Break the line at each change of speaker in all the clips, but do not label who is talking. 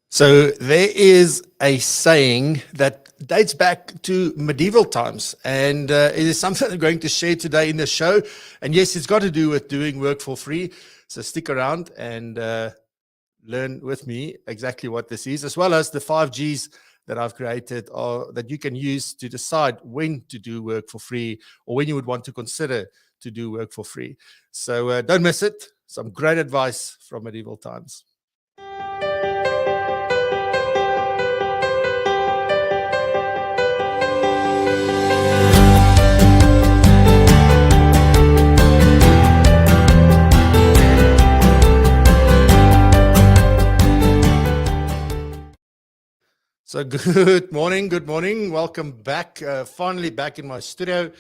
So there is a saying that dates back to medieval times, and it is something I'm going to share today in the show. And yes, it's got to do with doing work for free. So stick around and learn with me exactly what this is, as well as the 5 Gs that I've created or that you can use to decide when to do work for free or when you would want to consider to do work for free. So don't miss it. Some great advice from medieval times. So good morning. Welcome back. Finally back in my studio,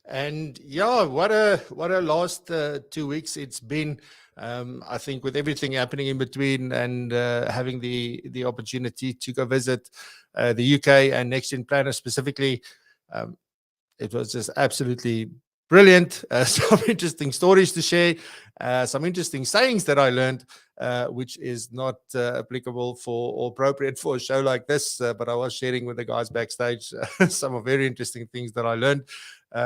and yeah, what a last 2 weeks it's been. I think with everything happening in between, and having the opportunity to go visit the UK and Next Gen Planner specifically, um, it was just absolutely brilliant. Some interesting stories to share, some interesting sayings that I learned, which is not applicable for or appropriate for a show like this. But I was sharing with the guys backstage some very interesting things that I learned,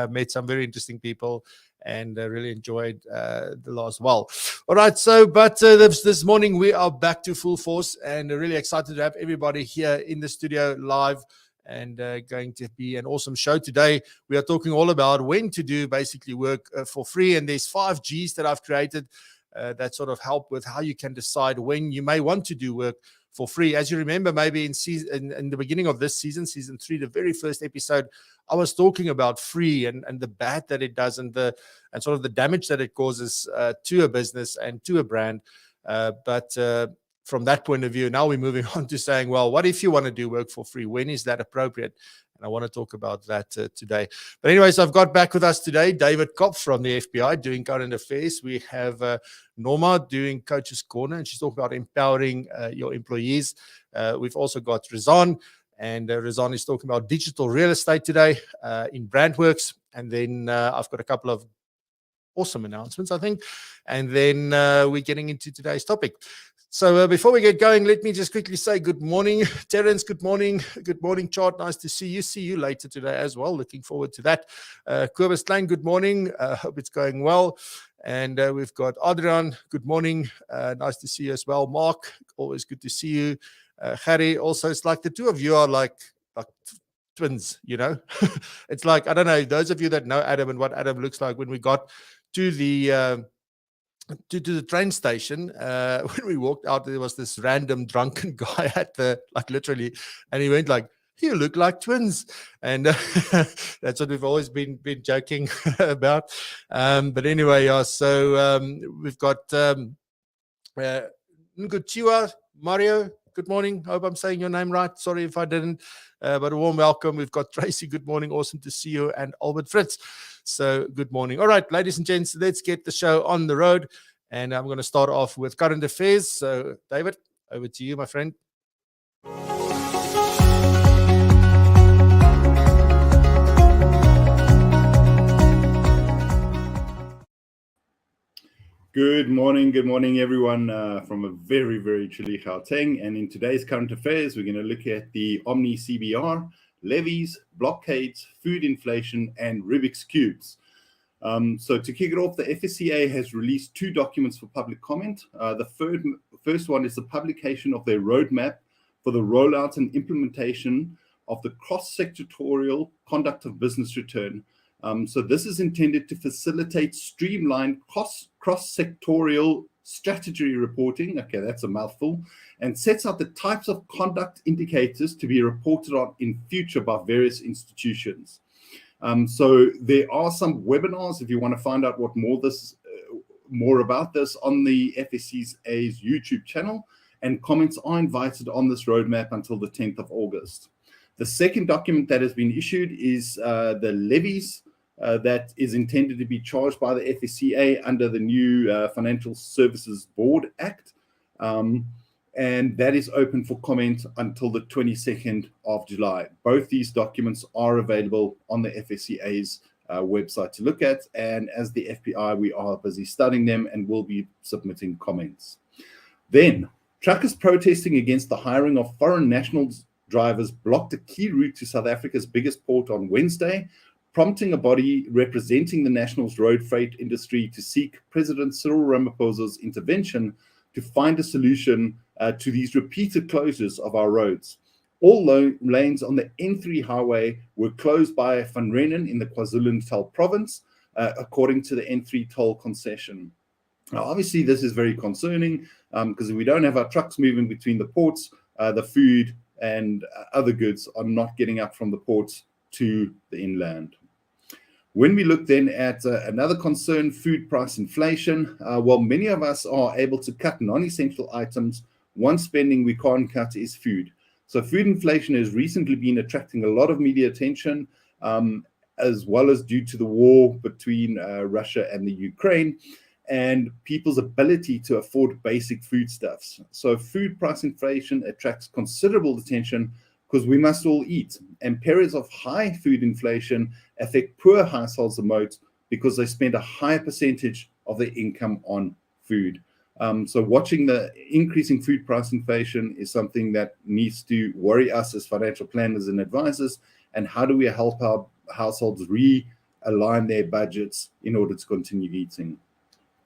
met some very interesting people, and really enjoyed the last while. All right, so but this morning we are back to full force, and really excited to have everybody here in the studio live. And going to be an awesome show today. We are talking all about when to do basically work for free, and there's 5 Gs that I've created that sort of help with how you can decide when you may want to do work for free. As you remember, maybe in the beginning of this season 3, the very first episode, I was talking about free and the bad that it does, and sort of the damage that it causes to a business and to a brand. But from that point of view, now we're moving on to saying, well, what if you want to do work for free? When is that appropriate? And I want to talk about that today. But anyways, I've got back with us today David Kopp from the FBI doing current affairs. We have Norma doing Coach's Corner, and she's talking about empowering your employees. We've also got Rizanne, and Rizanne is talking about digital real estate today in Brandworks. And then I've got a couple of awesome announcements, I think. And then we're getting into today's topic. So before we get going, let me just quickly say good morning, Terence. Good morning. Good morning, Chart. Nice to see you. See you later today as well. Looking forward to that. Kobus Klein, good morning. Hope it's going well. And we've got Adrian. Good morning. Nice to see you as well. Mark, always good to see you. Harry, also, it's like the two of you are like twins, you know. It's like, I don't know, those of you that know Adam and what Adam looks like, when we got to the train station, when we walked out, there was this random drunken guy at the, like, literally, and he went like, "You look like twins," and that's what we've always been joking about. But anyway, so we've got Nguchiwa Mario. Good morning. Hope I'm saying your name right. Sorry if I didn't, but a warm welcome. We've got Tracy. Good morning. Awesome to see you. And Albert Fritz. So good morning. All right, ladies and gents, let's get the show on the road. And I'm going to start off with current affairs. So David, over to you, my friend.
Good morning, everyone, from a very, very chilly Gauteng. And in today's current affairs, we're going to look at the Omni CBR, levies, blockades, food inflation, and Rubik's Cubes. So to kick it off, the FSCA has released 2 documents for public comment. The first one is the publication of their roadmap for the rollout and implementation of the cross-sectorial conduct of business return. So this is intended to facilitate streamlined cross-sectorial strategy reporting. Okay, that's a mouthful. And sets out the types of conduct indicators to be reported on in future by various institutions. So there are some webinars if you want to find out what more about this on the FSCA's YouTube channel. And comments are invited on this roadmap until the 10th of August. The second document that has been issued is the levies that is intended to be charged by the FSCA under the new Financial Services Board Act. And that is open for comment until the 22nd of July. Both these documents are available on the FSCA's website to look at. And as the FBI, we are busy studying them and will be submitting comments. Then Truckers protesting against the hiring of foreign nationals drivers blocked a key route to South Africa's biggest port on Wednesday, prompting a body representing the nationals road freight industry to seek President Cyril Ramaphosa's intervention to find a solution to these repeated closures of our roads. All lanes on the N3 highway were closed by Van Reenen in the KwaZulu-Natal province, according to the N3 toll concession. Now, obviously, this is very concerning because if we don't have our trucks moving between the ports, the food and other goods are not getting up from the ports to the inland. When we look then at another concern, food price inflation, while many of us are able to cut non-essential items, one spending we can't cut is food. So food inflation has recently been attracting a lot of media attention, as well as due to the war between Russia and the Ukraine and people's ability to afford basic foodstuffs. So food price inflation attracts considerable attention because we must all eat. And periods of high food inflation affect poor households the most because they spend a higher percentage of their income on food. So watching the increasing food price inflation is something that needs to worry us as financial planners and advisors. And how do we help our households realign their budgets in order to continue eating?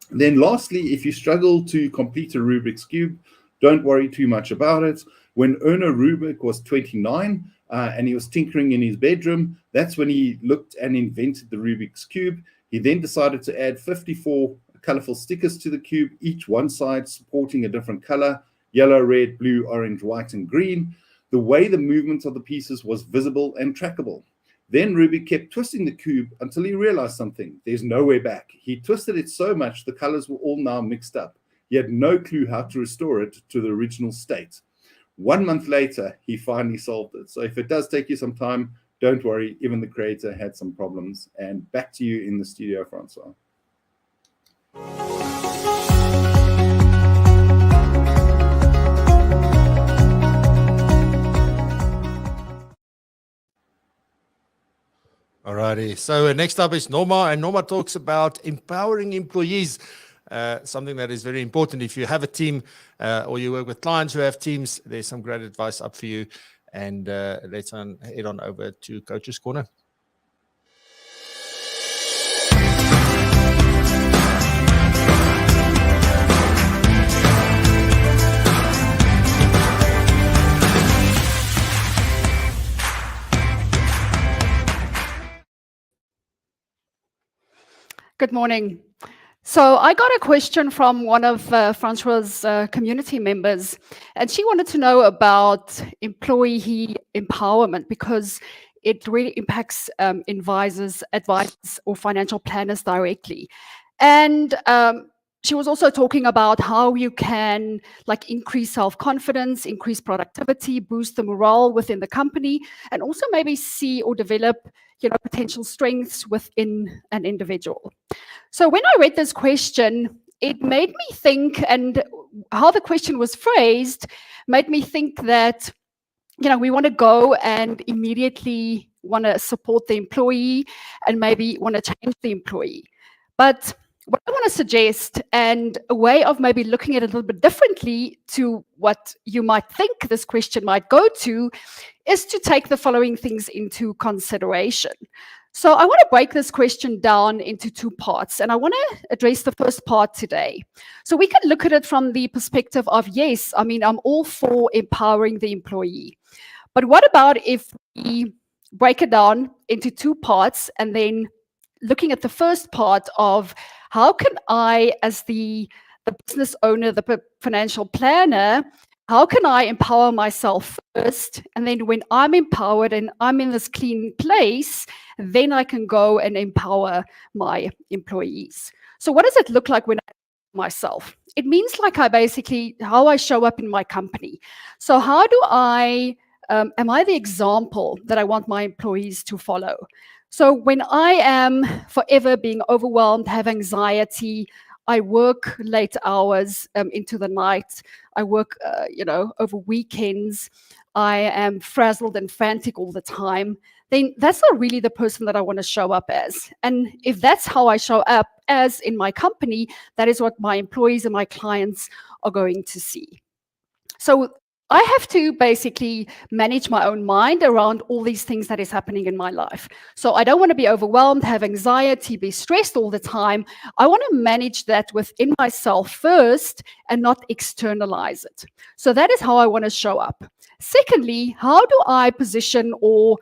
Then lastly, if you struggle to complete a Rubik's Cube, don't worry too much about it. When Erno Rubik was 29 and he was tinkering in his bedroom, that's when he looked and invented the Rubik's Cube. He then decided to add 54 colorful stickers to the cube, each one side supporting a different color: yellow, red, blue, orange, white, and green. The way the movement of the pieces was visible and trackable. Then Rubik kept twisting the cube until he realized something. There's no way back. He twisted it so much the colors were all now mixed up. He had no clue how to restore it to the original state. 1 month later, he finally solved it. So if it does take you some time, don't worry. Even the creator had some problems. And back to you in the studio, Francois.
Alrighty, so next up is Norma, and Norma talks about empowering employees, something that is very important. If you have a team or you work with clients who have teams, there's some great advice up for you. And let's head on over to Coach's Corner.
Good morning. So I got a question from one of Francois' community members, and she wanted to know about employee empowerment because it really impacts advisors or financial planners directly. And she was also talking about how you can increase self-confidence, increase productivity, boost the morale within the company, and also maybe see or develop potential strengths within an individual. So when I read this question, it made me think, and how the question was phrased made me think that we want to go and immediately want to support the employee and maybe want to change the employee. But what I want to suggest, and a way of maybe looking at it a little bit differently to what you might think this question might go to, is to take the following things into consideration. So I want to break this question down into two parts, and I want to address the first part today. So we can look at it from the perspective of, yes, I'm all for empowering the employee. But what about if we break it down into two parts, and then looking at the first part of how can I, as the business owner, the financial planner, how can I empower myself first? And then when I'm empowered and I'm in this clean place, then I can go and empower my employees. So what does it look like when I myself? It means how I show up in my company. So how do am I the example that I want my employees to follow? So when I am forever being overwhelmed, have anxiety, I work late hours into the night, I work over weekends, I am frazzled and frantic all the time, then that's not really the person that I want to show up as. And if that's how I show up as in my company, that is what my employees and my clients are going to see. So I have to basically manage my own mind around all these things that is happening in my life. So I don't want to be overwhelmed, have anxiety, be stressed all the time. I want to manage that within myself first and not externalize it. So that is how I want to show up. Secondly, how do I position or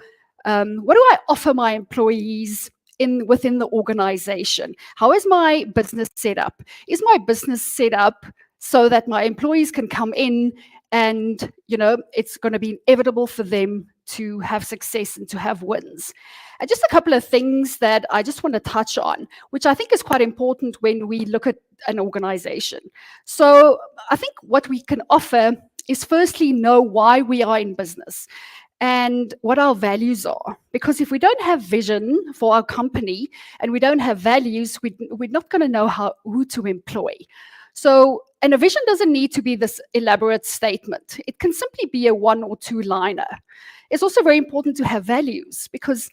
what do I offer my employees within the organization? How is my business set up? Is my business set up so that my employees can come in and, it's going to be inevitable for them to have success and to have wins? And just a couple of things that I just want to touch on, which I think is quite important when we look at an organization. So I think what we can offer is firstly know why we are in business and what our values are. Because if we don't have vision for our company and we don't have values, we're not going to know who to employ. So, and a vision doesn't need to be this elaborate statement. It can simply be a 1 or 2 liner. It's also very important to have values, because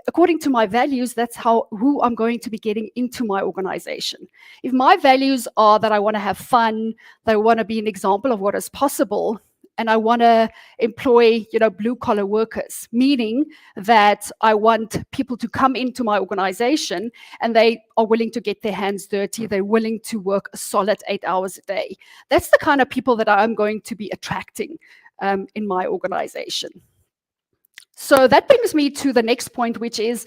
according to my values, that's who I'm going to be getting into my organization. If my values are that I want to have fun, that I want to be an example of what is possible, and I want to employ, blue-collar workers, meaning that I want people to come into my organization and they are willing to get their hands dirty. They're willing to work a solid 8 hours a day. That's the kind of people that I'm going to be attracting in my organization. So that brings me to the next point, which is,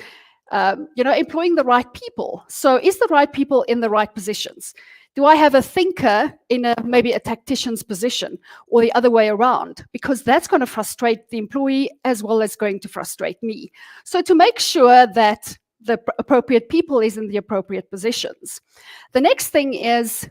employing the right people. So is the right people in the right positions? Do I have a thinker in maybe a tactician's position, or the other way around? Because that's going to frustrate the employee as well as going to frustrate me. So to make sure that the appropriate people is in the appropriate positions. The next thing is,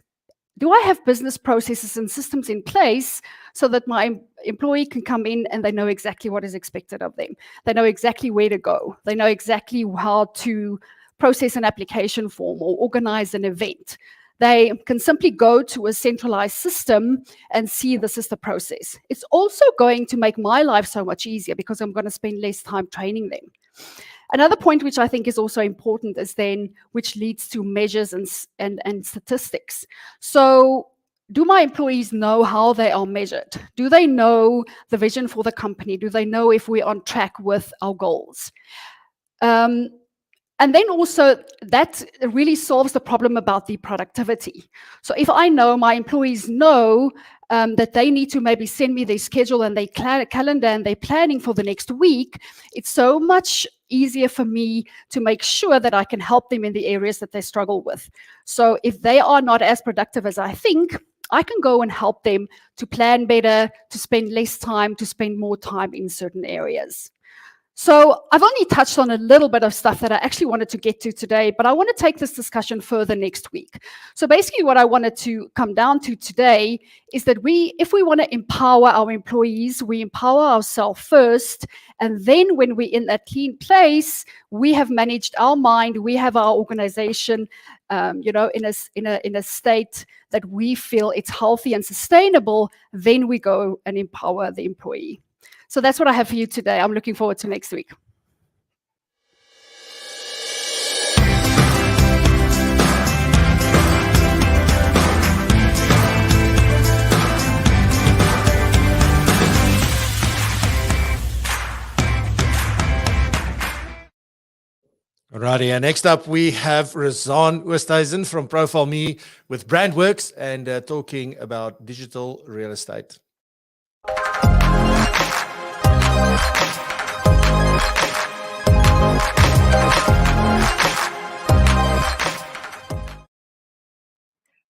do I have business processes and systems in place so that my employee can come in and they know exactly what is expected of them? They know exactly where to go. They know exactly how to process an application form or organize an event. They can simply go to a centralized system and see this is the process. It's also going to make my life so much easier because I'm going to spend less time training them. Another point which I think is also important is then, which leads to measures and statistics. So do my employees know how they are measured? Do they know the vision for the company? Do they know if we're on track with our goals? And then also that really solves the problem about the productivity. So if I know my employees know that they need to maybe send me their schedule and their calendar and their planning for the next week, it's so much easier for me to make sure that I can help them in the areas that they struggle with. So if they are not as productive as I think, I can go and help them to plan better, to spend less time, to spend more time in certain areas. So I've only touched on a little bit of stuff that I actually wanted to get to today, but I want to take this discussion further next week. So basically what I wanted to come down to today is that if we want to empower our employees, we empower ourselves first. And then when we're in that clean place, we have managed our mind, we have our organization, in a state that we feel it's healthy and sustainable, then we go and empower the employee. So that's what I have for you today. I'm looking forward to next week.
Alrighty, and next up we have Rizanne Oosthuisen from PROpulsion with BrandWorks and talking about digital real estate.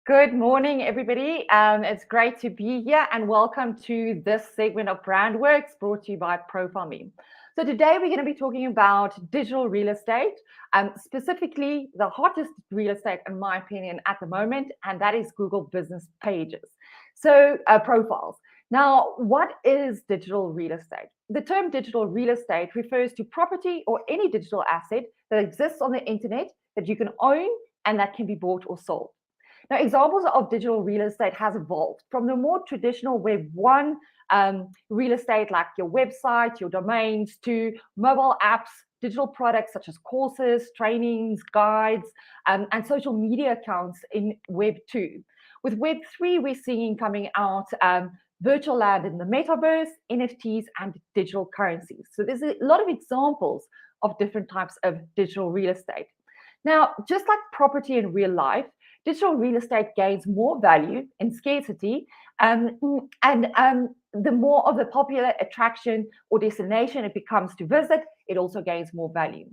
Good morning, everybody. It's great to be here and welcome to this segment of BrandWorks brought to you by PROpulsion. So today we're going to be talking about digital real estate, specifically the hottest real estate, in my opinion, at the moment, and that is Google Business Pages. So profiles. Now, what is digital real estate? The term digital real estate refers to property or any digital asset that exists on the internet that you can own and that can be bought or sold. Now, examples of digital real estate has evolved from the more traditional Web 1 real estate, like your website, your domains, to mobile apps, digital products such as courses, trainings, guides, and social media accounts in Web 2. With Web 3, we're seeing coming out virtual land in the metaverse, NFTs, and digital currencies. So there's a lot of examples of different types of digital real estate. Now, just like property in real life, digital real estate gains more value in scarcity, and the more of a popular attraction or destination it becomes to visit, it also gains more value.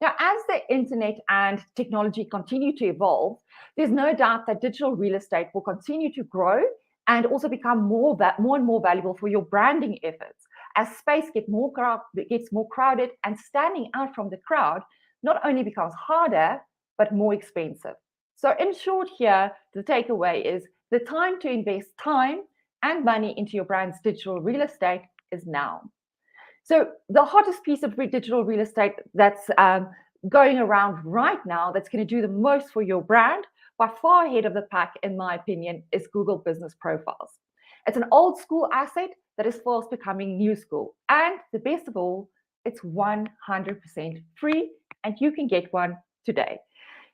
Now, as the internet and technology continue to evolve, there's no doubt that digital real estate will continue to grow and also become more and more valuable for your branding efforts. As space gets more crowded, and standing out from the crowd not only becomes harder, but more expensive. So in short here, the takeaway is the time to invest time and money into your brand's digital real estate is now. So the hottest piece of digital real estate that's going around right now, that's going to do the most for your brand, by far ahead of the pack, in my opinion, is Google Business Profiles. It's an old school asset that is fast becoming new school. And the best of all, it's 100% free, and you can get one today.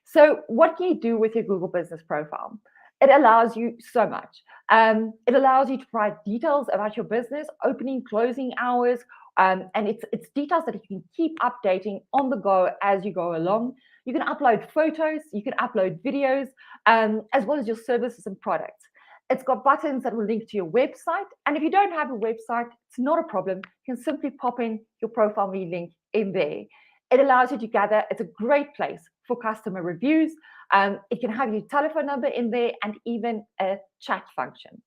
So what can you do with your Google Business Profile? It allows you so much. It allows you to provide details about your business, opening, closing hours, and it's details that you can keep updating on the go as you go along. You can upload photos, you can upload videos, as well as your services and products. It's got buttons that will link to your website. And if you don't have a website, it's not a problem. You can simply pop in your Profile Me link in there. It allows you to gather. It's a great place for customer reviews. It can have your telephone number in there and even a chat function.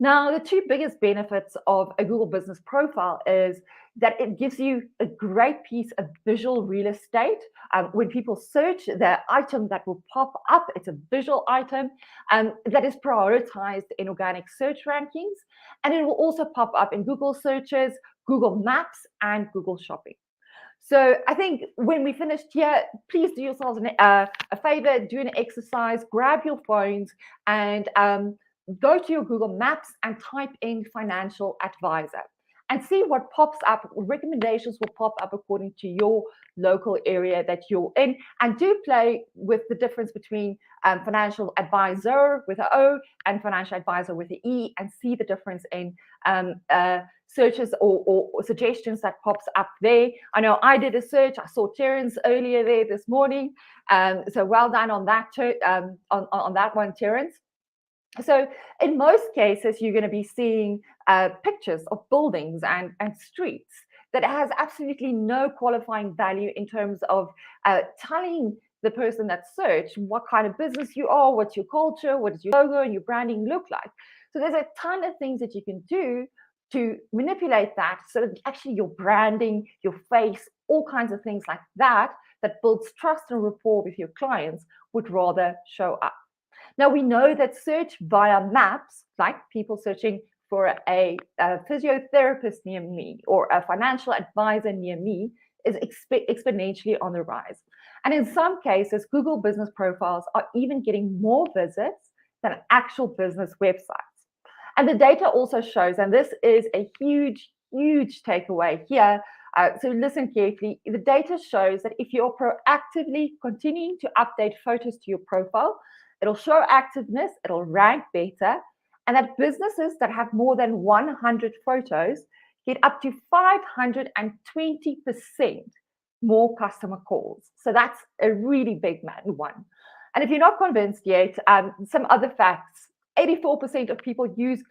Now, the two biggest benefits of a Google Business Profile is that it gives you a great piece of visual real estate. When people search, the item that will pop up, it's a visual item that is prioritized in organic search rankings. And it will also pop up in Google searches, Google Maps, and Google Shopping. So I think when we finished here, please do yourselves a favor, do an exercise, grab your phones and go to your Google Maps and type in financial advisor and see what pops up. Recommendations will pop up according to your local area that you're in. And do play with the difference between financial advisor with an O and financial advisor with an E, and see the difference in searches or suggestions that pops up there. I know I did a search. I saw Terence earlier there this morning. So well done on that, on that one, Terence. So in most cases, you're going to be seeing pictures of buildings and streets that has absolutely no qualifying value in terms of telling the person that searched what kind of business you are, what's your culture, what does your logo and your branding look like. So there's a ton of things that you can do to manipulate that so that actually your branding, your face, all kinds of things like that, that builds trust and rapport with your clients would rather show up. Now, we know that search via maps, like people searching for a physiotherapist near me or a financial advisor near me, is exponentially on the rise. And in some cases, Google Business Profiles are even getting more visits than actual business websites. And the data also shows, and this is a huge, huge takeaway here, so listen carefully, the data shows that if you're proactively continuing to update photos to your profile, it'll show activeness, it'll rank better, and that businesses that have more than 100 photos get up to 520% more customer calls. So that's a really big one. And if you're not convinced yet, some other facts. 84% of people use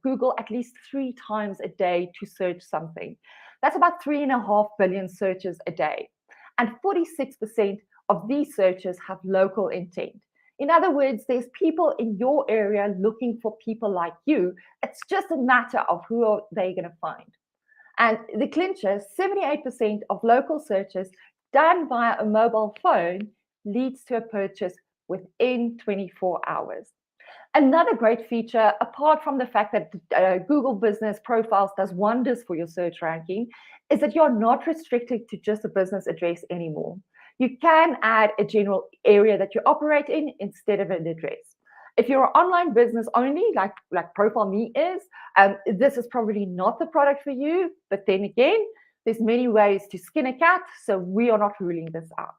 Google at least 3 times a day to search something. That's about 3.5 billion searches a day. And 46% of these searches have local intent. In other words, there's people in your area looking for people like you. It's just a matter of who are they going to find. And the clincher, 78% of local searches done via a mobile phone leads to a purchase within 24 hours. Another great feature, apart from the fact that Google Business Profiles does wonders for your search ranking, is that you're not restricted to just a business address anymore. You can add a general area that you operate in instead of an address. If you're an online business only, like Profile Me is, this is probably not the product for you. But then again, there's many ways to skin a cat, so we are not ruling this out.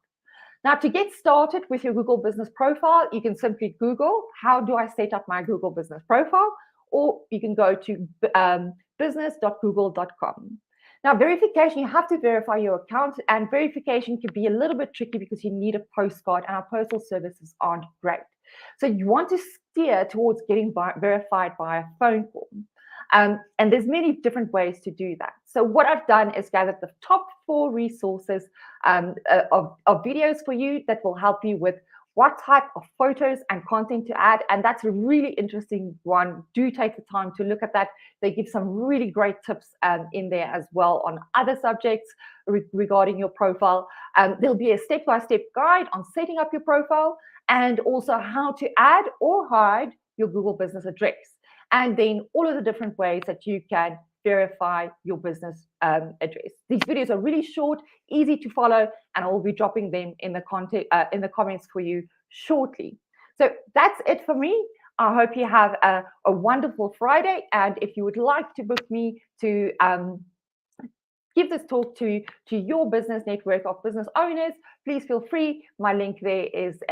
Now, to get started with your Google Business Profile, you can simply Google, how do I set up my Google Business Profile? or you can go to business.google.com. Now, verification, you have to verify your account, and verification can be a little bit tricky because you need a postcard, and our postal services aren't great. So you want to steer towards getting verified by a phone call. And there's many different ways to do that. So what I've done is gathered the top 4 resources of videos for you that will help you with what type of photos and content to add. And that's a really interesting one. Do take the time to look at that. They give some really great tips in there as well on other subjects regarding your profile. There'll be a step-by-step guide on setting up your profile and also how to add or hide your Google business address. And then all of the different ways that you can verify your business address. These videos are really short, easy to follow, and I will be dropping them in the comments for you shortly. So that's it for me. I hope you have a wonderful Friday. And if you would like to book me to give this talk to your business network of business owners, please feel free. My link there is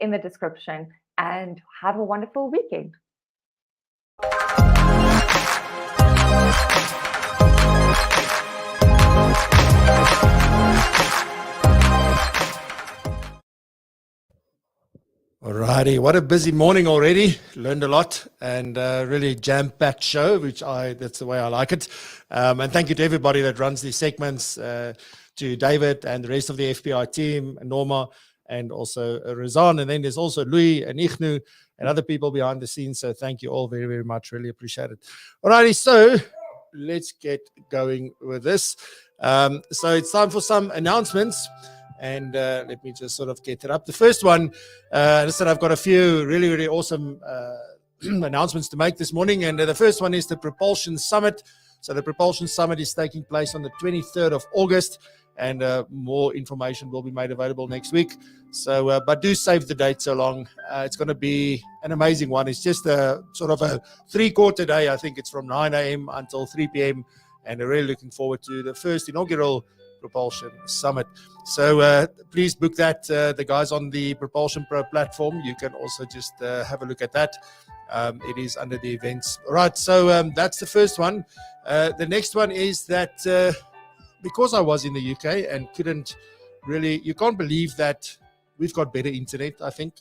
in the description. And have a wonderful weekend.
Alrighty, what a busy morning already. Learned a lot and really jam-packed show, that's the way I like it. And thank you to everybody that runs these segments, to David and the rest of the FPI team, Norma, and also Rizanne. And then there's also Louis and Ichnu and other people behind the scenes. So thank you all very, very much. Really appreciate it. Alrighty, so let's get going with this. So it's time for some announcements. And let me just sort of get it up. The first one, I said I've got a few really, really awesome announcements to make this morning. And the first one is the PROpulsion Summit. So the PROpulsion Summit is taking place on the 23rd of August. And more information will be made available next week. So, but do save the date so long. It's going to be an amazing one. It's just a sort of a 3-quarter day. I think it's from 9 a.m. until 3 p.m. And we're really looking forward to the first inaugural PROpulsion Summit. So please book that. The guys on the PROpulsion Pro platform, you can also just have a look at that. It is under the events. All right, so that's the first one. The next one is that because I was in the UK and couldn't really, you can't believe that we've got better internet, I think.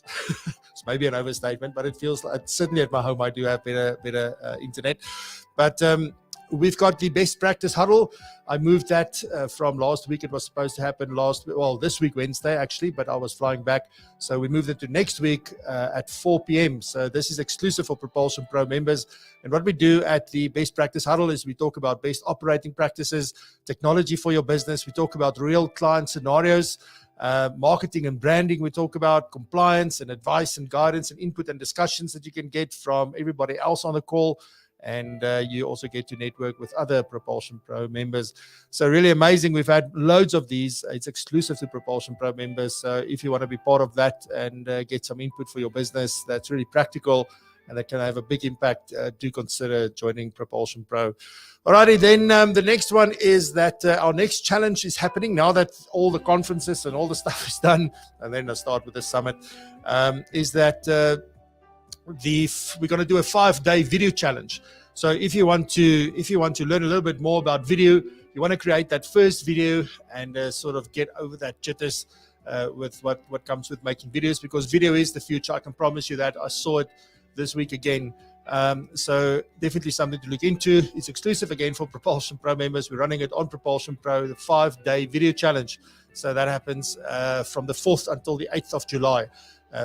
It's maybe an overstatement, but it feels like, certainly at my home, I do have better internet. But we've got the best practice huddle. I moved that from last week. It was supposed to happen this week, Wednesday, actually, but I was flying back. So we moved it to next week at 4 p.m. So this is exclusive for PROpulsion Pro members. And what we do at the best practice huddle is we talk about best operating practices, technology for your business. We talk about real client scenarios, marketing and branding. We talk about compliance and advice and guidance and input and discussions that you can get from everybody else on the call. And you also get to network with other PROpulsion Pro members. So really amazing. We've had loads of these. It's exclusive to PROpulsion Pro members. So if you want to be part of that and get some input for your business, that's really practical and that can have a big impact, do consider joining PROpulsion Pro. Alrighty, then the next one is that our next challenge is happening now that all the conferences and all the stuff is done. And then I'll start with the summit, is that we're going to do a 5-day video challenge. So if you want to learn a little bit more about video, you want to create that first video and sort of get over that jitters with what comes with making videos, because video is the future. I can promise you that. I saw it this week again. So definitely something to look into. It's exclusive again for PROpulsion Pro members. We're running it on PROpulsion Pro, the 5-day video challenge. So that happens from the 4th until the 8th of July.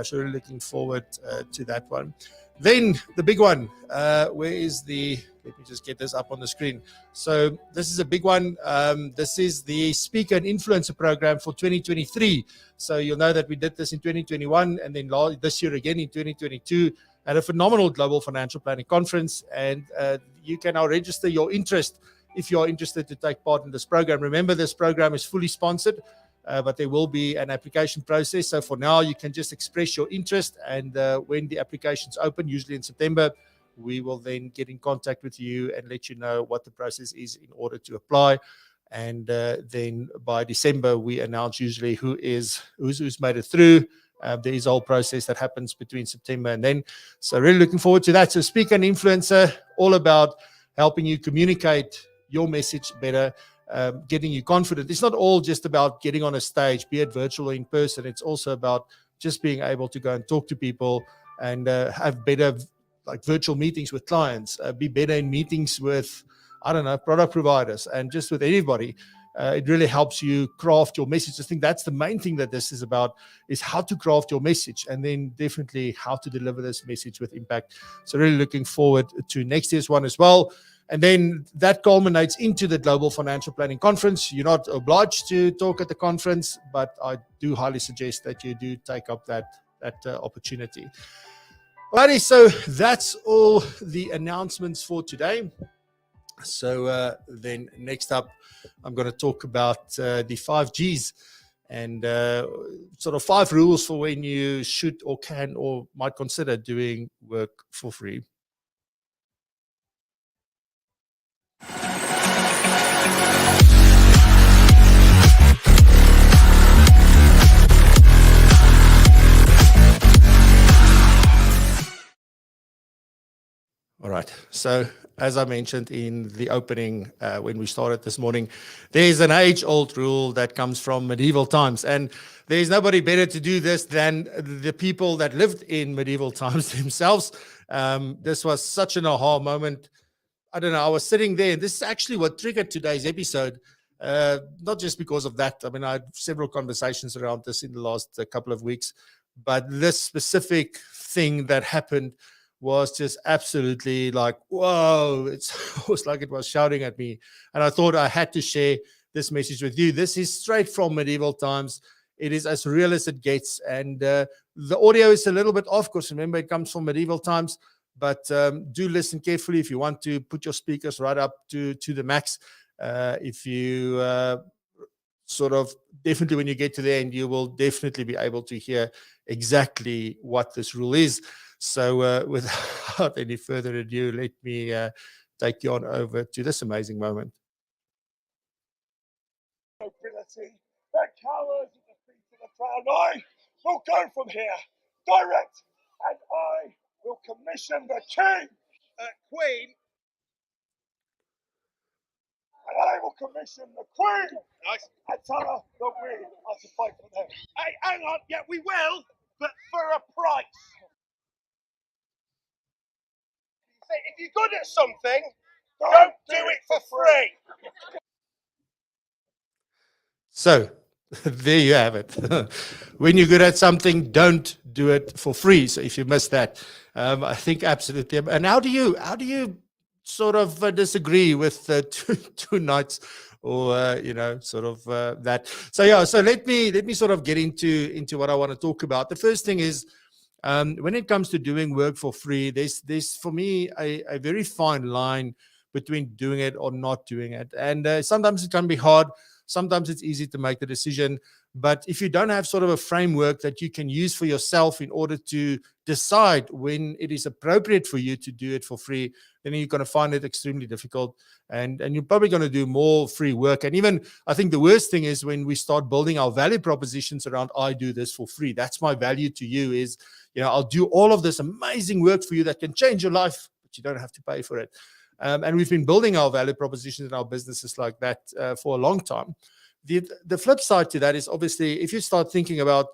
So really looking forward to that one. Then the big one, let me just get this up on the screen. So this is a big one. This is the Speaker and Influencer Program for 2023. So you'll know that we did this in 2021 and then this year again in 2022 at a phenomenal global financial planning conference. And you can now register your interest if you're interested to take part in this program. Remember, this program is fully sponsored. But there will be an application process. So for now, you can just express your interest. And when the applications open, usually in September, we will then get in contact with you and let you know what the process is in order to apply. And then by December, we announce usually who's made it through There is a whole process that happens between September and then. So really looking forward to that. So Speaker and Influencer, all about helping you communicate your message better, getting you confident. It's not all just about getting on a stage, be it virtual or in person. It's also about just being able to go and talk to people and have better like virtual meetings with clients, be better in meetings with, I don't know, product providers and just with anybody. It really helps you craft your message. I think that's the main thing that this is about, is how to craft your message, and then definitely how to deliver this message with impact. So really looking forward to next year's one as well. And then that culminates into the Global Financial Planning Conference. You're not obliged to talk at the conference, but I do highly suggest that you do take up that opportunity. Alrighty, so that's all the announcements for today. So then next up, I'm going to talk about the 5 Gs and sort of 5 rules for when you should or can or might consider doing work for free. All right. So as I mentioned in the opening, when we started this morning, there's an age-old rule that comes from medieval times. And there's nobody better to do this than the people that lived in medieval times themselves. This was such an aha moment. I don't know. I was sitting there, and this is actually what triggered today's episode. Not just because of that. I mean, I had several conversations around this in the last couple of weeks. But this specific thing that happened was just absolutely like, whoa, it's almost like it was shouting at me. And I thought I had to share this message with you. This is straight from medieval times. It is as real as it gets. And the audio is a little bit off, because remember, it comes from medieval times. But do listen carefully if you want to put your speakers right up to the max. If you sort of definitely when you get to the end, you will definitely be able to hear exactly what this rule is. So without any further ado, let me take you on over to this amazing moment.
Ability that cowers at the feet of the crown. I will go from here direct, and I will commission the king, queen, and I will commission the queen. Nice. And tell her that we are to fight for them. Hey, hang on, yeah, we will, but for a price. If you're good at something, don't do it for free.
So there you have it. When you're good at something, don't do it for free. So if you missed that, I think absolutely. And how do you sort of disagree with two nights or sort of that? So yeah. So let me sort of get into what I want to talk about. The first thing is, when it comes to doing work for free, there's for me a very fine line between doing it or not doing it. And sometimes it can be hard. Sometimes it's easy to make the decision. But if you don't have sort of a framework that you can use for yourself in order to decide when it is appropriate for you to do it for free, then you're going to find it extremely difficult. And you're probably going to do more free work. And even I think the worst thing is when we start building our value propositions around, I do this for free. That's my value to you is, I'll do all of this amazing work for you that can change your life, but you don't have to pay for it. And we've been building our value propositions in our businesses like that for a long time. The flip side to that is obviously if you start thinking about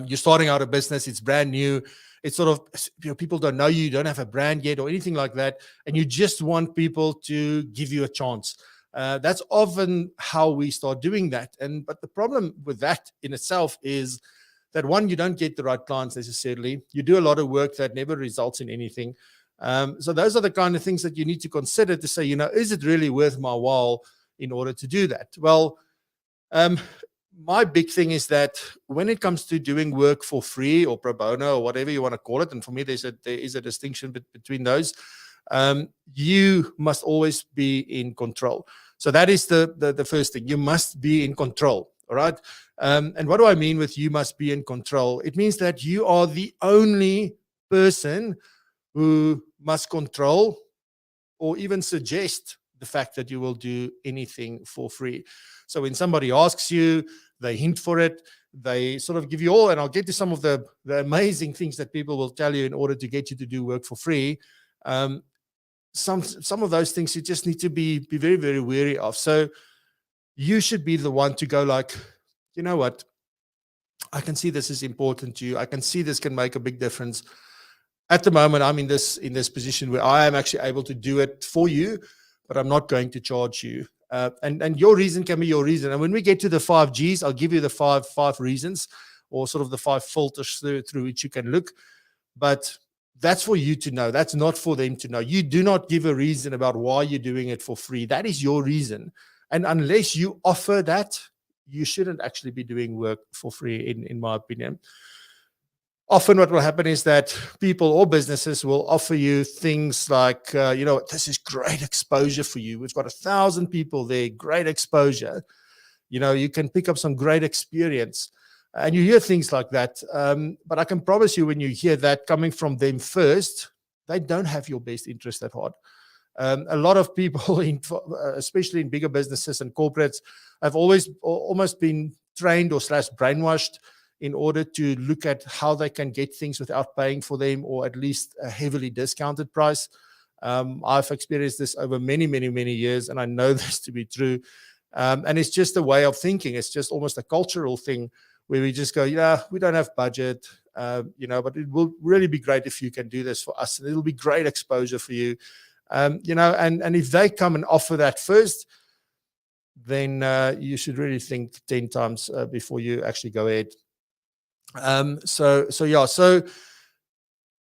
you're starting out a business, it's brand new, it's sort of, people don't know you don't have a brand yet or anything like that, and you just want people to give you a chance. That's often how we start doing that. But the problem with that in itself is that, one, you don't get the right clients necessarily. You do a lot of work that never results in anything. So those are the kind of things that you need to consider to say, is it really worth my while in order to do that? Well, my big thing is that when it comes to doing work for free or pro bono or whatever you want to call it, and for me, there is a distinction between those, you must always be in control. So that is the first thing. You must be in control. All right. And what do I mean with you must be in control? It means that you are the only person who must control or even suggest the fact that you will do anything for free. So when somebody asks you, they hint for it, They sort of give you all, and I'll get to some of the amazing things that people will tell you in order to get you to do work for free. Some of those things you just need to be very, very wary of. So you should be the one to go like, you know what, I can see this is important to you. I can see this can make a big difference. At the moment, I'm in this position where I am actually able to do it for you, but I'm not going to charge you. And your reason can be your reason. And when we get to the 5 Gs, I'll give you the five reasons, or sort of the 5 filters through which you can look. But that's for you to know. That's not for them to know. You do not give a reason about why you're doing it for free. That is your reason. And unless you offer that, you shouldn't actually be doing work for free, in my opinion. Often what will happen is that people or businesses will offer you things like, this is great exposure for you. We've got 1,000 people there, great exposure. You can pick up some great experience. And you hear things like that. But I can promise you, when you hear that coming from them first, they don't have your best interest at heart. A lot of people, especially in bigger businesses and corporates, have always almost been trained or brainwashed in order to look at how they can get things without paying for them, or at least a heavily discounted price. I've experienced this over many, many, many years, and I know this to be true. And it's just a way of thinking. It's just almost a cultural thing where we just go, we don't have budget, but it will really be great if you can do this for us. And it'll be great exposure for you. And if they come and offer that first, then you should really think 10 times before you actually go ahead. So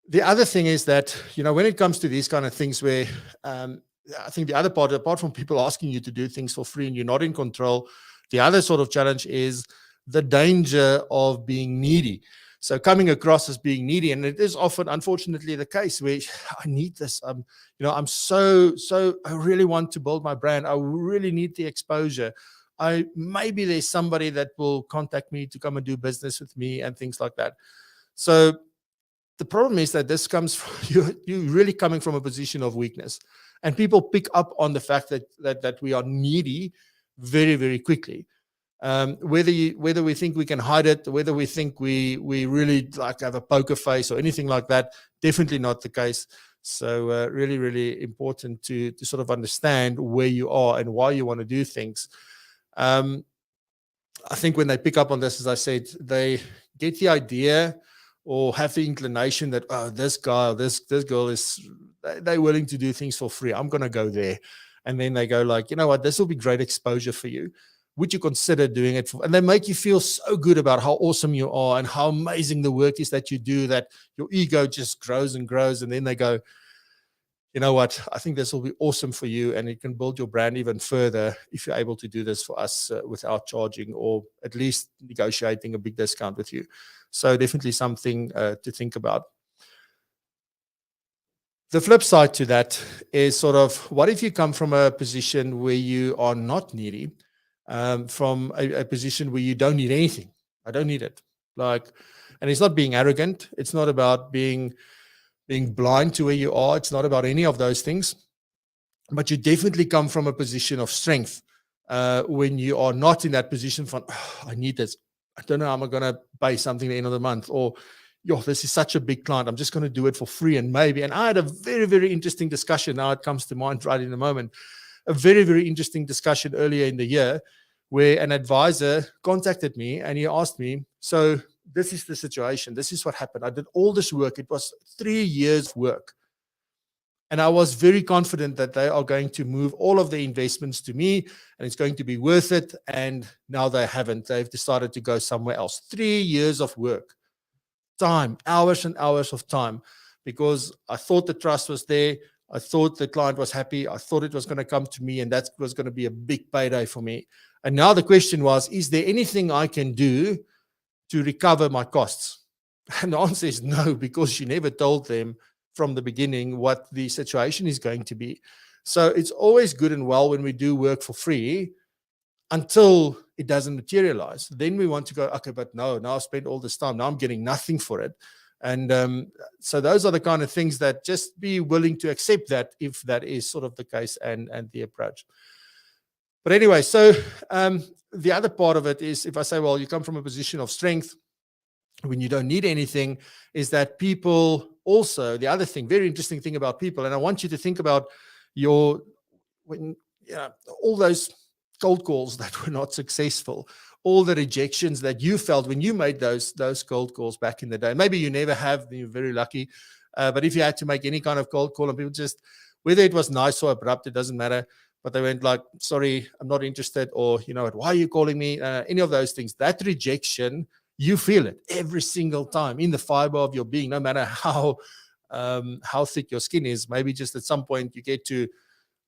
the other thing is that, when it comes to these kind of things where I think the other part, apart from people asking you to do things for free and you're not in control, the other sort of challenge is the danger of being needy. So coming across as being needy, and it is often, unfortunately, the case where I need this. I'm so I really want to build my brand. I really need the exposure. Maybe there's somebody that will contact me to come and do business with me and things like that. So the problem is that this comes from you really coming from a position of weakness, and people pick up on the fact that we are needy very, very quickly. Whether we think we can hide it, whether we think we really like have a poker face or anything like that, definitely not the case. So really, really important to sort of understand where you are and why you want to do things. I think when they pick up on this, as I said, they get the idea or have the inclination that, this guy or this girl they're willing to do things for free. I'm going to go there. And then they go like, you know what, this will be great exposure for you. Would you consider doing it? And they make you feel so good about how awesome you are and how amazing the work is that you do, that your ego just grows and grows. And then they go, you know what, I think this will be awesome for you, and it can build your brand even further if you're able to do this for us without charging, or at least negotiating a big discount with you. So definitely something to think about. The flip side to that is sort of, what if you come from a position where you are not needy, from a position where you don't need anything? I don't need it. And it's not being arrogant. It's not about being blind to where you are. It's not about any of those things. But you definitely come from a position of strength when you are not in that position from, I need this. I don't know how I'm going to pay something at the end of the month, or, this is such a big client, I'm just going to do it for free and maybe. And I had a very, very interesting discussion. Now it comes to mind right in a moment. A very, very interesting discussion earlier in the year where an advisor contacted me and he asked me, so this is the situation. This is what happened. I did all this work. It was 3 years work. And I was very confident that they are going to move all of the investments to me and it's going to be worth it. And now they haven't. They've decided to go somewhere else. 3 years of work, time, hours and hours of time, because I thought the trust was there. I thought the client was happy. I thought it was going to come to me and that was going to be a big payday for me. And now the question was, is there anything I can do to recover my costs? And the answer is no, because you never told them from the beginning what the situation is going to be. So it's always good and well when we do work for free until it doesn't materialize. Then we want to go, okay, but no, now I've spent all this time. Now I'm getting nothing for it. And so those are the kind of things that just be willing to accept that if that is sort of the case and the approach. But anyway, so the other part of it is, if I say, well, you come from a position of strength when you don't need anything, is that people also, the other thing, very interesting thing about people, and I want you to think about all those cold calls that were not successful, all the rejections that you felt when you made those cold calls back in the day. Maybe you never have, you're very lucky. But if you had to make any kind of cold call and people just, whether it was nice or abrupt, it doesn't matter. But they went like, sorry, I'm not interested. Or, why are you calling me? Any of those things, that rejection, you feel it every single time in the fiber of your being, no matter how thick your skin is. Maybe just at some point you get to,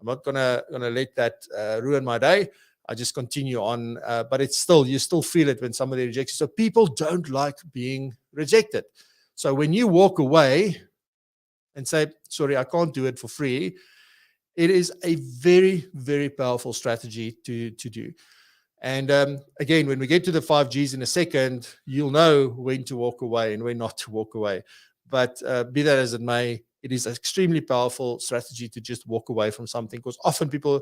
I'm not gonna let that ruin my day. I just continue on, but you still feel it when somebody rejects you. So people don't like being rejected. So when you walk away and say, sorry, I can't do it for free, it is a very, very powerful strategy to do. And again, when we get to the 5 Gs in a second, you'll know when to walk away and when not to walk away. But be that as it may, it is an extremely powerful strategy to just walk away from something, because often people,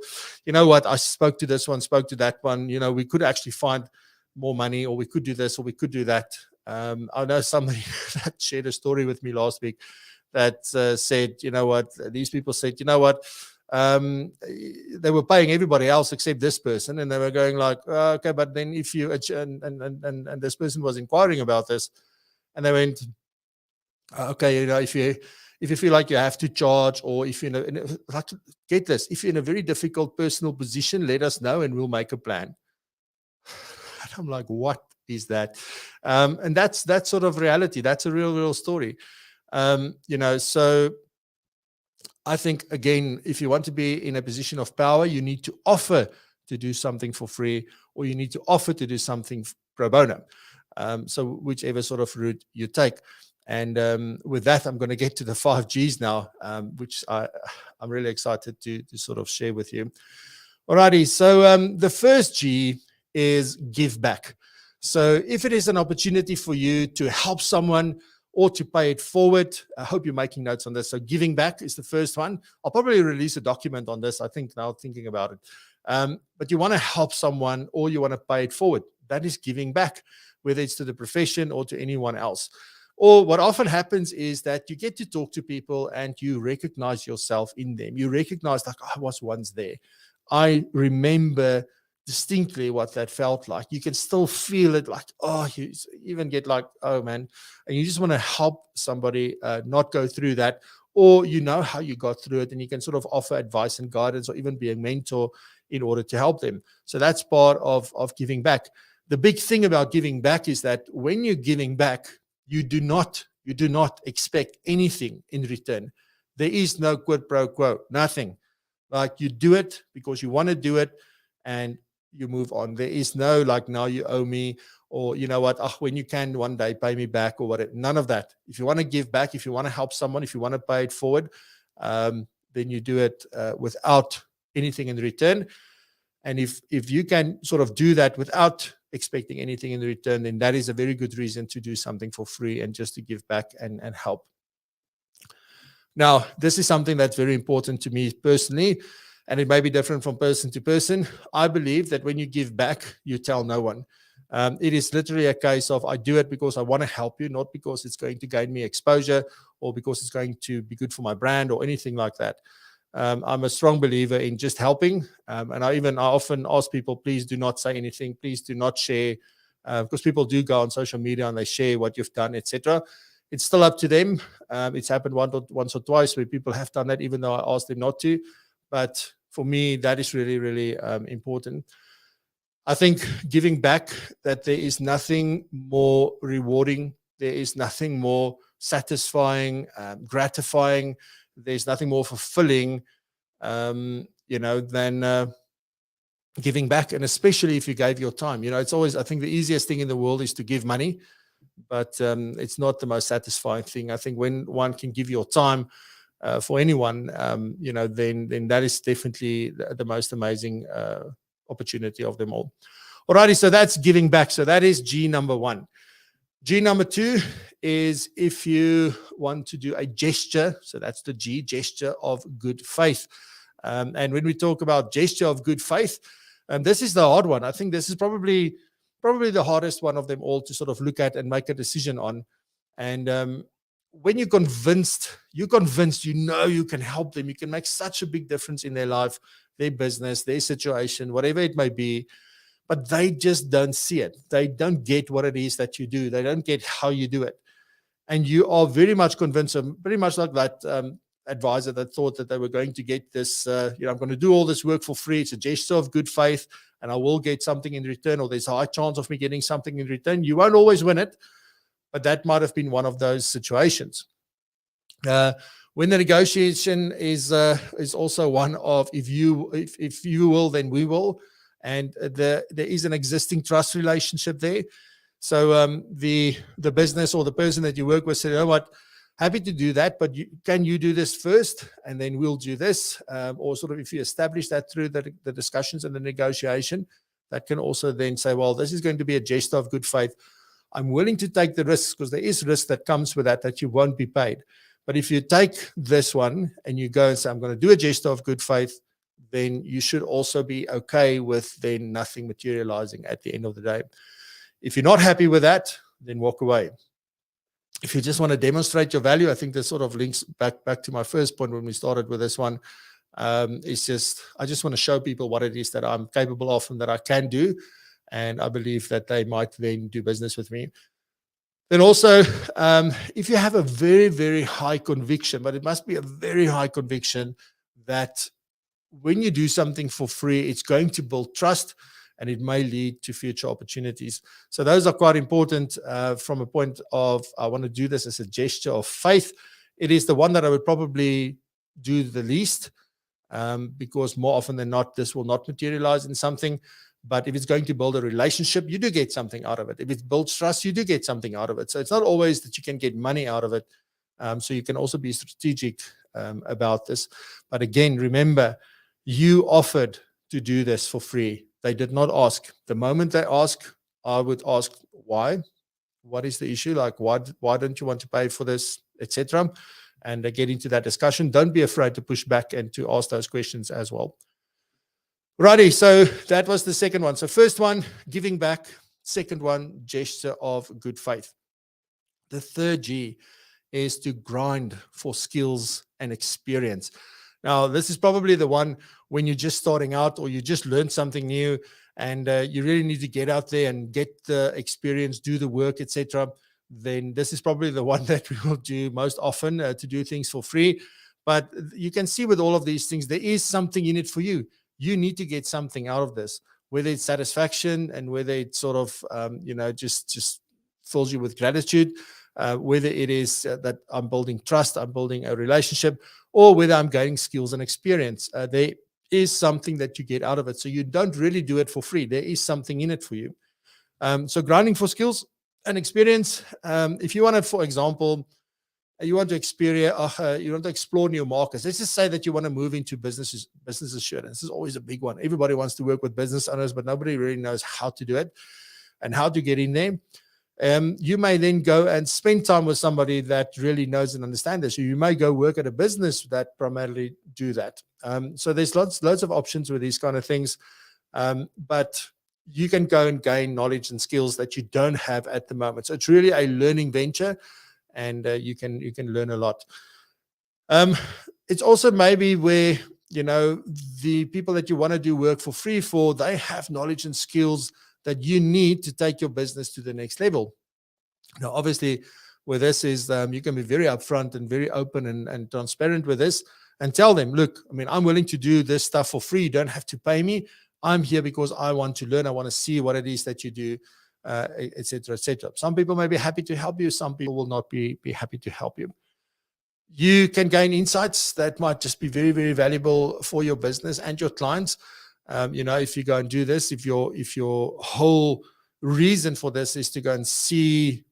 I spoke to this one, spoke to that one, we could actually find more money, or we could do this, or we could do that. I know somebody that shared a story with me last week that said, these people said, they were paying everybody else except this person, and they were going like, okay, but then if you and this person was inquiring about this, and they went, okay, if you feel like you have to charge, or if get this, if you're in a very difficult personal position, let us know and we'll make a plan. And I'm like, what is that? And that's sort of reality. That's a real story. So I think, again, if you want to be in a position of power, you need to offer to do something for free, or you need to offer to do something pro bono. So whichever sort of route you take. And with that, I'm going to get to the 5 Gs now, which I'm really excited to sort of share with you. Alrighty, so the first G is give back. So if it is an opportunity for you to help someone or to pay it forward, I hope you're making notes on this. So giving back is the first one. I'll probably release a document on this, I think, now thinking about it. But you want to help someone or you want to pay it forward. That is giving back, whether it's to the profession or to anyone else. Or what often happens is that you get to talk to people and you recognize yourself in them. You recognize, like, I was once there. I remember distinctly what that felt like. You can still feel it, like, you even get like, oh man, and you just want to help somebody not go through that, or how you got through it, and you can sort of offer advice and guidance, or even be a mentor in order to help them. So that's part of giving back. The big thing about giving back is that when you're giving back, you do not expect anything in return. There is no quid pro quo, nothing. Like, you do it because you want to do it, and you move on. There is no like, now you owe me, or when you can one day pay me back, or whatever. None of that. If you want to give back, if you want to help someone, if you want to pay it forward, then you do it without anything in return. And if you can sort of do that without expecting anything in return, then that is a very good reason to do something for free and just to give back and help. Now, this is something that's very important to me personally, and it may be different from person to person. I believe that when you give back, you tell no one. It is literally a case of, I do it because I want to help you, not because it's going to gain me exposure or because it's going to be good for my brand or anything like that. I'm a strong believer in just helping. And I often ask people, please do not say anything. Please do not share, because people do go on social media and they share what you've done, etc. It's still up to them. It's happened once or twice where people have done that, even though I asked them not to. But for me, that is really, really important. I think giving back, that there is nothing more rewarding. There is nothing more satisfying, gratifying. There's nothing more fulfilling, than giving back. And especially if you gave your time. It's always, I think the easiest thing in the world is to give money, but it's not the most satisfying thing. I think when one can give your time for anyone, then that is definitely the most amazing opportunity of them all. Alrighty, so that's giving back. So that is G number 1. G number 2 is if you want to do a gesture. So that's the G, gesture of good faith. And when we talk about gesture of good faith, And this is the hard one. I think this is probably the hardest one of them all to sort of look at and make a decision on. And when you're convinced, you know you can help them. You can make such a big difference in their life, their business, their situation, whatever it may be. But they just don't see it. They don't get what it is that you do. They don't get how you do it. And you are very much convinced, pretty much like that advisor that thought that they were going to get this, I'm going to do all this work for free. It's a gesture of good faith, and I will get something in return, or there's a high chance of me getting something in return. You won't always win it, but that might have been one of those situations. When the negotiation is also one of, if you will, then we will. And there is an existing trust relationship there. So the business or the person that you work with said, you know what, happy to do that, but can you do this first, and then we'll do this? Or sort of if you establish that through the discussions and the negotiation, that can also then say, well, this is going to be a gesture of good faith. I'm willing to take the risks, because there is risk that comes with that you won't be paid. But if you take this one and you go and say, I'm going to do a gesture of good faith, then you should also be okay with then nothing materializing at the end of the day. If you're not happy with that, then walk away. If you just want to demonstrate your value, I think this sort of links back to my first point when we started with this one. It's just, I just want to show people what it is that I'm capable of and that I can do. And I believe that they might then do business with me. Then also, if you have a very, very high conviction, but it must be a very high conviction that when you do something for free, it's going to build trust, and it may lead to future opportunities. So those are quite important from a point of, I want to do this as a gesture of faith. It is the one that I would probably do the least, because more often than not, this will not materialize in something. But if it's going to build a relationship, you do get something out of it. If it builds trust, you do get something out of it. So it's not always that you can get money out of it. So you can also be strategic about this. But again, remember, you offered to do this for free. They did not ask. The moment they ask, I would ask, why? What is the issue? Like, why don't you want to pay for this, etc.? And get into that discussion. Don't be afraid to push back and to ask those questions as well. Righty, so that was the second one. So first one, giving back. Second one, gesture of good faith. The third G is to grind for skills and experience. Now, this is probably the one when you're just starting out, or you just learned something new, and you really need to get out there and get the experience, do the work, etc. Then this is probably the one that we will do most often, to do things for free. But you can see with all of these things, there is something in it for you. You need to get something out of this, whether it's satisfaction and whether it's sort of, just fills you with gratitude, whether it is that I'm building trust, I'm building a relationship, or whether I'm gaining skills and experience. There is something that you get out of it. So you don't really do it for free. There is something in it for you. So grinding for skills and experience. If you want to, for example, you want to explore new markets. Let's just say that you want to move into business assurance. This is always a big one. Everybody wants to work with business owners, but nobody really knows how to do it and how to get in there. You may then go and spend time with somebody that really knows and understands this. So you may go work at a business that primarily do that. So there's loads of options with these kind of things. But you can go and gain knowledge and skills that you don't have at the moment. So it's really a learning venture, and you can learn a lot. It's also maybe where, the people that you want to do work for free for, they have knowledge and skills that you need to take your business to the next level. Now, obviously, with this is you can be very upfront and very open and transparent with this, and tell them, look, I'm willing to do this stuff for free. You don't have to pay me. I'm here because I want to learn. I want to see what it is that you do, et cetera, et cetera. Some people may be happy to help you. Some people will not be happy to help you. You can gain insights that might just be very, very valuable for your business and your clients. If you go and do this, if your whole reason for this is to go and see,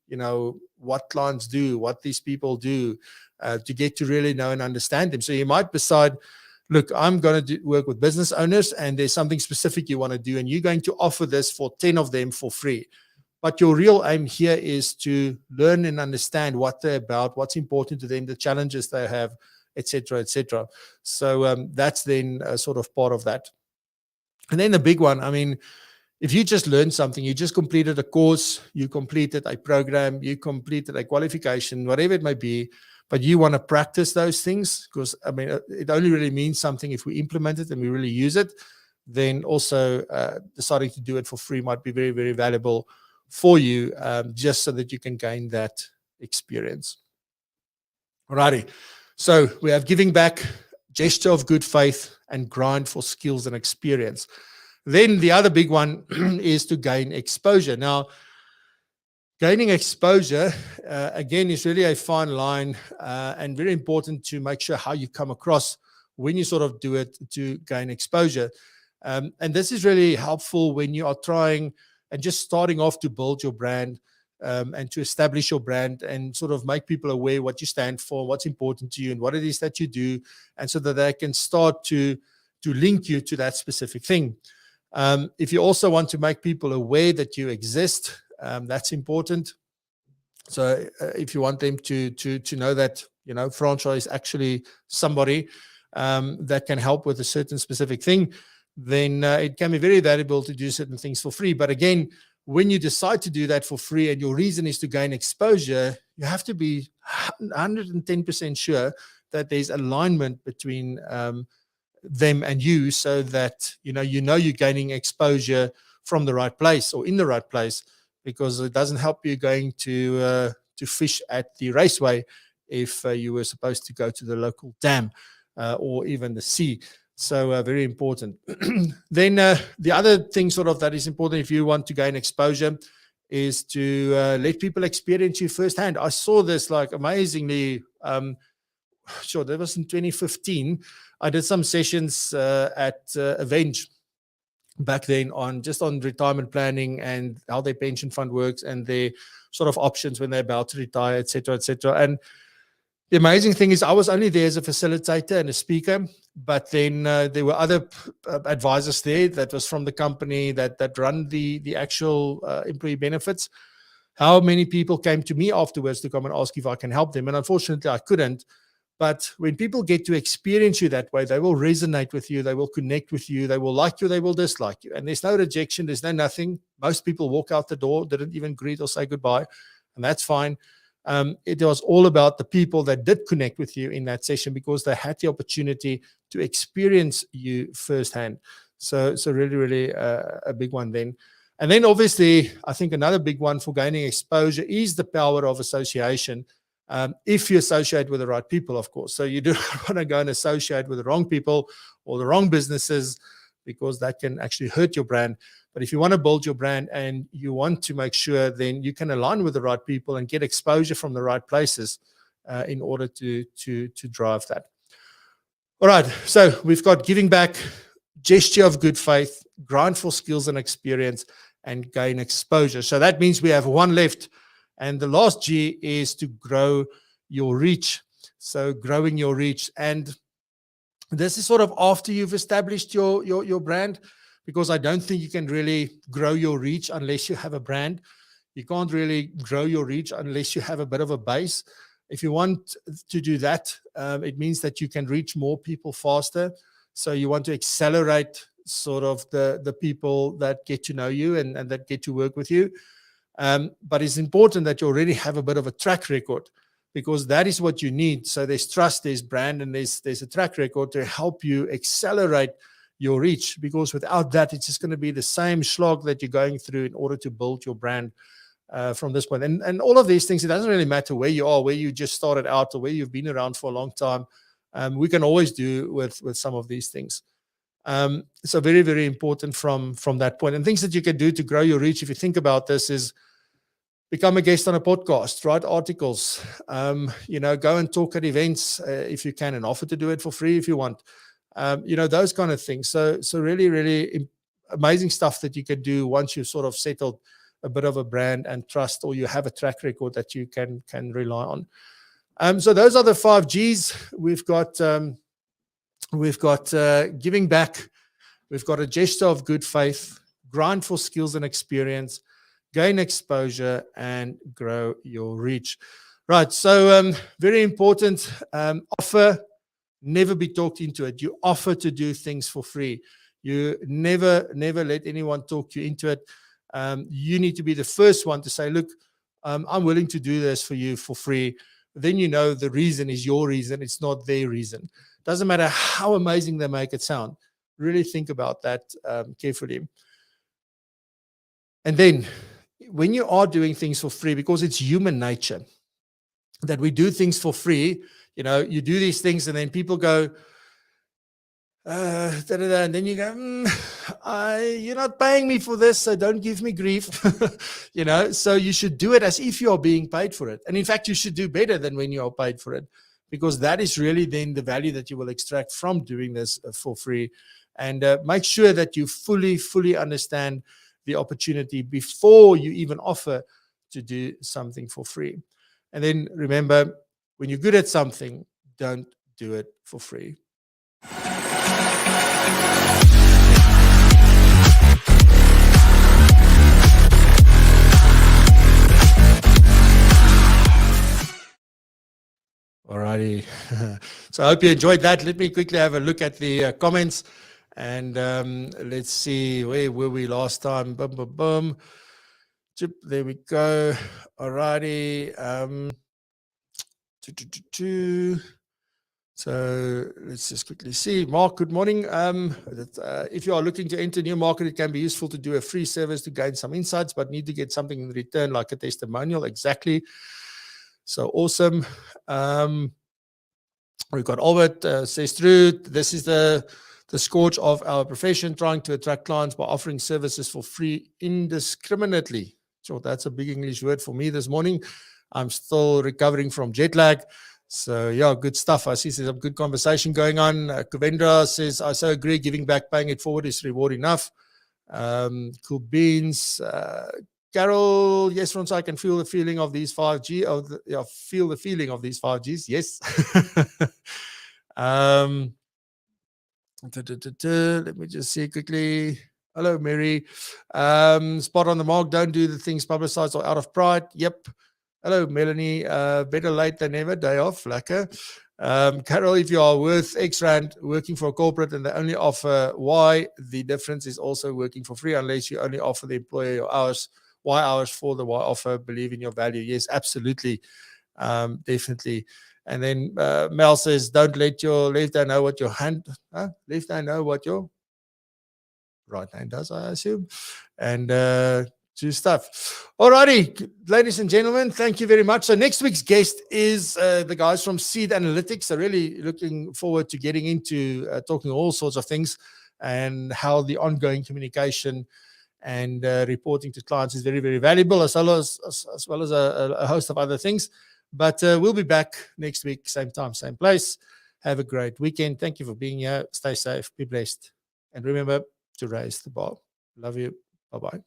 what clients do, what these people do, to get to really know and understand them. So you might decide, look, I'm going to work with business owners, and there's something specific you want to do, and you're going to offer this for 10 of them for free. But your real aim here is to learn and understand what they're about, what's important to them, the challenges they have, et cetera, et cetera. So that's then sort of part of that. And then the big one, I mean, if you just learned something, you just completed a course, you completed a program, you completed a qualification, whatever it may be, but you want to practice those things, because I mean, it only really means something if we implement it and we really use it. Then also deciding to do it for free might be very, very valuable for you, just so that you can gain that experience. Alrighty. So we have giving back, gesture of good faith, and grind for skills and experience. Then the other big one is to gain exposure. Now, gaining exposure, again, is really a fine line and very important to make sure how you come across when you sort of do it to gain exposure. And this is really helpful when you are trying and just starting off to build your brand and to establish your brand and sort of make people aware what you stand for, what's important to you, and what it is that you do, and so that they can start to link you to that specific thing. If you also want to make people aware that you exist, that's important. So if you want them to know that, you know, Francois is actually somebody that can help with a certain specific thing, then it can be very valuable to do certain things for free. But again, when you decide to do that for free and your reason is to gain exposure, you have to be 110% sure that there's alignment between them and you, so that you know you're gaining exposure from the right place or in the right place, because it doesn't help you going to fish at the raceway if you were supposed to go to the local dam or even the sea. So very important. Then the other thing sort of that is important if you want to gain exposure is to let people experience you firsthand. I saw this like amazingly. Sure, that was in 2015. I did some sessions at Avenge back then on retirement planning and how their pension fund works and their sort of options when they're about to retire, et cetera, et cetera. And the amazing thing is I was only there as a facilitator and a speaker, but then there were other advisors there that was from the company that run the actual employee benefits. How many people came to me afterwards to come and ask if I can help them? And unfortunately, I couldn't. But when people get to experience you that way, they will resonate with you, they will connect with you, they will like you, they will dislike you. And there's no rejection, there's no nothing. Most people walk out the door, didn't even greet or say goodbye, and that's fine. It was all about the people that did connect with you in that session because they had the opportunity to experience you firsthand. So really, really a big one then. And then obviously, I think another big one for gaining exposure is the power of association. If you associate with the right people, of course. So you do not want to go and associate with the wrong people or the wrong businesses, because that can actually hurt your brand. But if you want to build your brand and you want to make sure, then you can align with the right people and get exposure from the right places in order to drive that. All right, so we've got giving back, gesture of good faith, grind for skills and experience, and gain exposure. So that means we have one left. And the last G is to grow your reach. So growing your reach. And this is sort of after you've established your brand, because I don't think you can really grow your reach unless you have a brand. You can't really grow your reach unless you have a bit of a base. If you want to do that, it means that you can reach more people faster. So you want to accelerate sort of the people that get to know you and that get to work with you. But it's important that you already have a bit of a track record, because that is what you need. So there's trust, there's brand, and there's a track record to help you accelerate your reach, because without that, it's just going to be the same slog that you're going through in order to build your brand from this point. And all of these things, it doesn't really matter where you are, where you just started out or where you've been around for a long time. We can always do with some of these things. So very, very important from that point. And things that you can do to grow your reach, if you think about this, is become a guest on a podcast, write articles, go and talk at events if you can, and offer to do it for free if you want. Those kind of things. So really, really amazing stuff that you can do once you've sort of settled a bit of a brand and trust, or you have a track record that you can rely on. So those are the 5 G's. We've got giving back. We've got a gesture of good faith, grind for skills and experience, gain exposure, and grow your reach. Right. So very important. Offer, never be talked into it. You offer to do things for free. You never let anyone talk you into it. You need to be the first one to say, look, I'm willing to do this for you for free. Then you know the reason is your reason. It's not their reason. Doesn't matter how amazing they make it sound. Really think about that carefully. And then when you are doing things for free, because it's human nature that we do things for free, you know, you do these things and then people go, and then you go, you're not paying me for this, so don't give me grief. You know, so you should do it as if you are being paid for it. And in fact, you should do better than when you are paid for it, because that is really then the value that you will extract from doing this for free. And make sure that you fully understand the opportunity before you even offer to do something for free. And then remember, when you're good at something, don't do it for free. Alrighty. So I hope you enjoyed that. Let me quickly have a look at the comments, and let's see, where were we last time? Boom, boom, boom. There we go. Alrighty. So let's just quickly see. Mark, good morning. If you are looking to enter a new market, it can be useful to do a free service to gain some insights, but need to get something in return, like a testimonial. Exactly. So awesome. We've got Albert says through. This is the scourge of our profession, trying to attract clients by offering services for free indiscriminately. So that's a big English word for me this morning. I'm still recovering from jet lag. So yeah, good stuff. I see there's some good conversation going on. Kuvendra says, I so agree, giving back, paying it forward is reward enough. Cool beans. Carol, yes, Ron, I can feel the feeling of these 5G. Feel the feeling of these 5Gs. Yes. Let me just see quickly. Hello, Mary. Spot on the mark. Don't do the things publicized or out of pride. Yep. Hello, Melanie. Better late than never. Day off. Lekker. Carol, if you are worth X rand working for a corporate and they only offer Y, the difference is also working for free unless you only offer the employer your hours. Y hours for the Y offer. Believe in your value. Yes, absolutely. Definitely. And then Mel says, don't let your left hand know what your left hand know what your right hand does, I assume. And do stuff. Alrighty, ladies and gentlemen, thank you very much. So next week's guest is the guys from Seed Analytics. So really looking forward to getting into talking all sorts of things and how the ongoing communication and reporting to clients is very, very valuable, as well as a host of other things. But we'll be back next week, same time, same place. Have a great weekend. Thank you for being here. Stay safe, be blessed. And remember to raise the bar. Love you. Bye-bye.